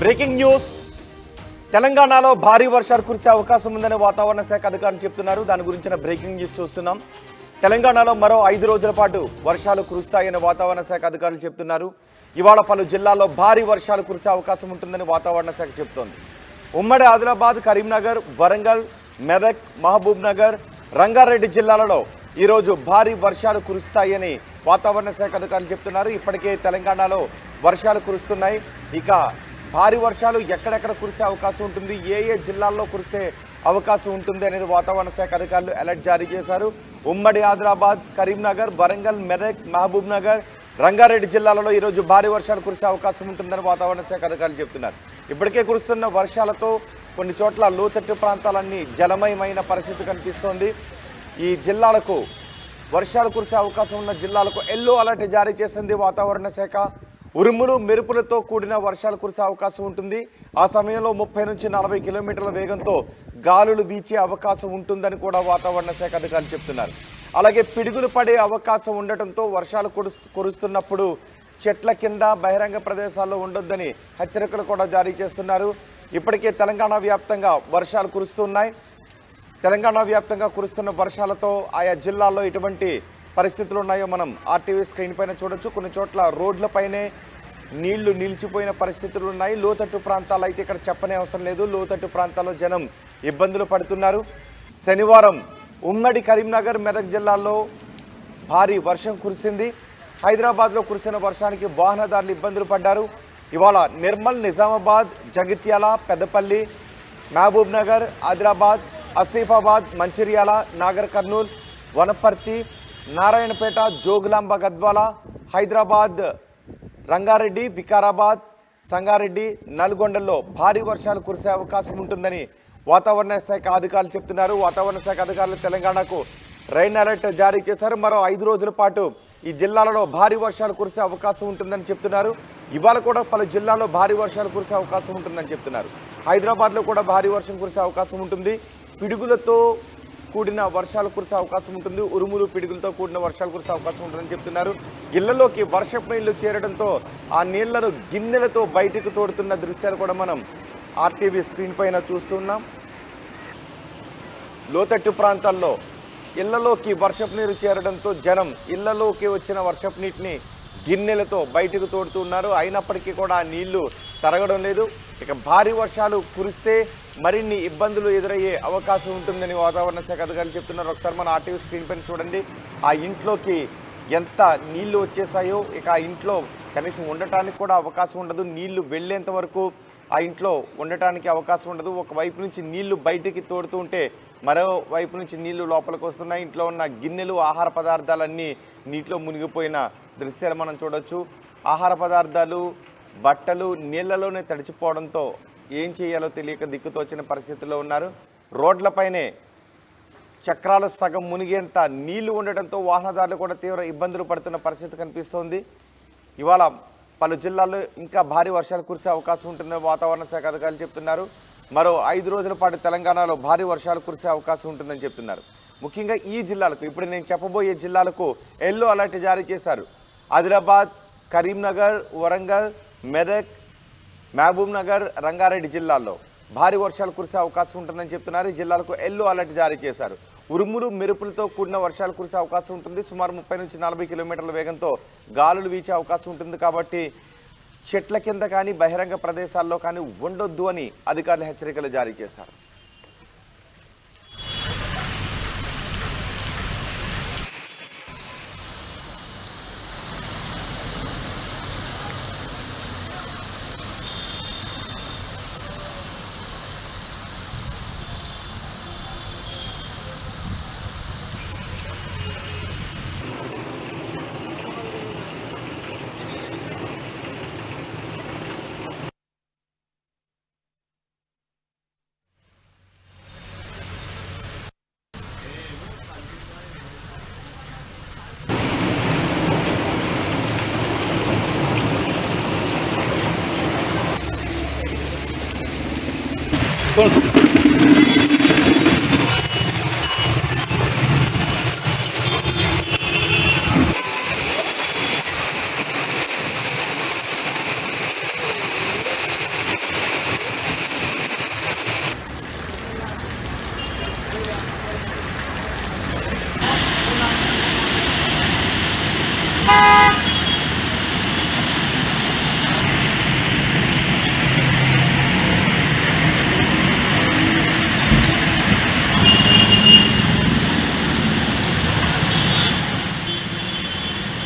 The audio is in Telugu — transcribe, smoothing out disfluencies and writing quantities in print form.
బ్రేకింగ్ న్యూస్ తెలంగాణలో భారీ వర్షాలు కురిసే అవకాశం ఉందని వాతావరణ శాఖ అధికారులు చెప్తున్నారు. దాని గురించిన బ్రేకింగ్ న్యూస్ చూస్తున్నాం. తెలంగాణలో మరో 5 రోజుల పాటు వర్షాలు కురుస్తాయని వాతావరణ శాఖ అధికారులు చెప్తున్నారు. ఇవాళ పలు జిల్లాల్లో భారీ వర్షాలు కురిసే అవకాశం ఉంటుందని వాతావరణ శాఖ చెబుతోంది. ఉమ్మడి ఆదిలాబాద్, కరీంనగర్, వరంగల్, మెదక్, మహబూబ్ నగర్, రంగారెడ్డి జిల్లాలలో ఈరోజు భారీ వర్షాలు కురుస్తాయని వాతావరణ శాఖ అధికారులు చెప్తున్నారు. ఇప్పటికే తెలంగాణలో వర్షాలు కురుస్తున్నాయి. ఇక భారీ వర్షాలు ఎక్కడెక్కడ కురిసే అవకాశం ఉంటుంది, ఏ ఏ జిల్లాల్లో కురిసే అవకాశం ఉంటుంది అనేది వాతావరణ శాఖ అధికారులు అలర్ట్ జారీ చేశారు. ఉమ్మడి ఆదిలాబాద్, కరీంనగర్, వరంగల్, మెదక్, మహబూబ్ నగర్, రంగారెడ్డి జిల్లాలలో ఈరోజు భారీ వర్షాలు కురిసే అవకాశం ఉంటుందని వాతావరణ శాఖ అధికారులు చెప్తున్నారు. ఇప్పటికే కురుస్తున్న వర్షాలతో కొన్ని చోట్ల లోతట్టు ప్రాంతాలన్నీ జలమయమైన పరిస్థితి కనిపిస్తోంది. ఈ జిల్లాలకు వర్షాలు కురిసే అవకాశం ఉన్న జిల్లాలకు ఎల్లో అలర్ట్ జారీ చేసింది వాతావరణ శాఖ. ఉరుములు మెరుపులతో కూడిన వర్షాలు కురిసే అవకాశం ఉంటుంది. ఆ సమయంలో 30 నుంచి 40 కిలోమీటర్ల వేగంతో గాలులు వీచే అవకాశం ఉంటుందని కూడా వాతావరణ శాఖ అధికారులు చెప్తున్నారు. అలాగే పిడుగులు పడే అవకాశం ఉండటంతో వర్షాలు కురుస్తున్నప్పుడు చెట్ల కింద బహిరంగ ప్రదేశాల్లో ఉండొద్దని హెచ్చరికలు కూడా జారీ చేస్తున్నారు. ఇప్పటికే తెలంగాణ వ్యాప్తంగా వర్షాలు కురుస్తున్నాయి. తెలంగాణ వ్యాప్తంగా కురుస్తున్న వర్షాలతో ఆయా జిల్లాల్లో ఎటువంటి పరిస్థితులు ఉన్నాయో మనం ఆర్టీవీ స్క్రీన్ పైన చూడొచ్చు. కొన్ని చోట్ల రోడ్లపైనే నీళ్లు నిలిచిపోయిన పరిస్థితులు ఉన్నాయి. లోతట్టు ప్రాంతాలు అయితే ఇక్కడ చెప్పనే అవసరం లేదు. లోతట్టు ప్రాంతాల్లో జనం ఇబ్బందులు పడుతున్నారు. శనివారం ఉమ్మడి కరీంనగర్, మెదక్ జిల్లాల్లో భారీ వర్షం కురిసింది. హైదరాబాద్లో కురిసిన వర్షానికి వాహనదారులు ఇబ్బందులు పడ్డారు. ఇవాళ నిర్మల్, నిజామాబాద్, జగిత్యాల, పెద్దపల్లి, మహబూబ్ నగర్, ఆదిలాబాద్, ఆసిఫాబాద్, మంచిర్యాల, నాగర్ కర్నూల్, వనపర్తి, నారాయణపేట, జోగులాంబ, గద్వాల, హైదరాబాద్, రంగారెడ్డి, వికారాబాద్, సంగారెడ్డి, నల్గొండల్లో భారీ వర్షాలు కురిసే అవకాశం ఉంటుందని వాతావరణ శాఖ అధికారులు చెప్తున్నారు. వాతావరణ శాఖ అధికారులు తెలంగాణకు రైన్ అలర్ట్ జారీ చేశారు. మరో 5 రోజుల పాటు ఈ జిల్లాలలో భారీ వర్షాలు కురిసే అవకాశం ఉంటుందని చెప్తున్నారు. ఇవాళ కూడా పలు జిల్లాల్లో భారీ వర్షాలు కురిసే అవకాశం ఉంటుందని చెప్తున్నారు. హైదరాబాద్లో కూడా భారీ వర్షం కురిసే అవకాశం ఉంటుంది. పిడుగులతో కూడిన వర్షాలు కురిసే అవకాశం ఉంటుంది. ఉరుములు, పిడుగులతో కూడిన వర్షాలు కురిసే అవకాశం ఉంటుందని చెప్తున్నారు. ఇళ్లలోకి వర్షపు నీళ్లు చేరడంతో ఆ నీళ్లను గిన్నెలతో బయటకు తోడుతున్న దృశ్యాలు కూడా మనం ఆర్టీవీ స్క్రీన్ పైన చూస్తున్నాం. లోతట్టు ప్రాంతాల్లో ఇళ్లలోకి వర్షపు నీరు చేరడంతో జనం ఇళ్లలోకి వచ్చిన వర్షపు నీటిని గిన్నెలతో బయటకు తోడుతున్నారు. అయినప్పటికీ కూడా ఆ నీళ్లు తరగడం లేదు. ఇక భారీ వర్షాలు కురిస్తే మరిన్ని ఇబ్బందులు ఎదురయ్యే అవకాశం ఉంటుందని వాతావరణ శాఖ అధికారులు చెప్తున్నారు. ఒకసారి మన ఆర్టీవీ స్క్రీన్ పైన చూడండి. ఆ ఇంట్లోకి ఎంత నీళ్లు వచ్చేసాయో ఇక ఆ ఇంట్లో కనీసం ఉండటానికి కూడా అవకాశం ఉండదు. నీళ్లు వెళ్ళేంత వరకు ఆ ఇంట్లో ఉండటానికి అవకాశం ఉండదు. ఒకవైపు నుంచి నీళ్లు బయటికి తోడుతూ ఉంటే మరోవైపు నుంచి నీళ్లు లోపలికి వస్తున్నాయి. ఇంట్లో ఉన్న గిన్నెలు, ఆహార పదార్థాలన్నీ నీటిలో మునిగిపోయిన దృశ్యాలు మనం చూడొచ్చు. ఆహార పదార్థాలు, బట్టలు నీళ్లలోనే తడిచిపోవడంతో ఏం చేయాలో తెలియక దిక్కుతోచిన పరిస్థితుల్లో ఉన్నారు. రోడ్లపైనే చక్రాలు సగం మునిగేంత నీళ్లు ఉండటంతో వాహనదారులు కూడా తీవ్ర ఇబ్బందులు పడుతున్న పరిస్థితి కనిపిస్తోంది. ఇవాళ పలు జిల్లాల్లో ఇంకా భారీ వర్షాలు కురిసే అవకాశం ఉంటుందని వాతావరణ శాఖ అధికారులు చెప్తున్నారు. మరో 5 రోజుల పాటు తెలంగాణలో భారీ వర్షాలు కురిసే అవకాశం ఉంటుందని చెప్తున్నారు. ముఖ్యంగా ఈ జిల్లాలకు, ఇప్పుడు నేను చెప్పబోయే జిల్లాలకు ఎల్లో అలర్ట్ జారీ చేశారు. ఆదిలాబాద్, కరీంనగర్, వరంగల్, మెదక్, మహబూబ్ నగర్, రంగారెడ్డి జిల్లాల్లో భారీ వర్షాలు కురిసే అవకాశం ఉంటుందని చెప్తున్నారు. ఈ జిల్లాలకు ఎల్లో అలర్ట్ జారీ చేశారు. ఉరుములు, మెరుపులతో కూడిన వర్షాలు కురిసే అవకాశం ఉంటుంది. సుమారు 30 నుంచి 40 కిలోమీటర్ల వేగంతో గాలులు వీచే అవకాశం ఉంటుంది. కాబట్టి చెట్ల కింద కానీ బహిరంగ ప్రదేశాల్లో కానీ ఉండొద్దు అని అధికారులు హెచ్చరికలు జారీ చేశారు. Close.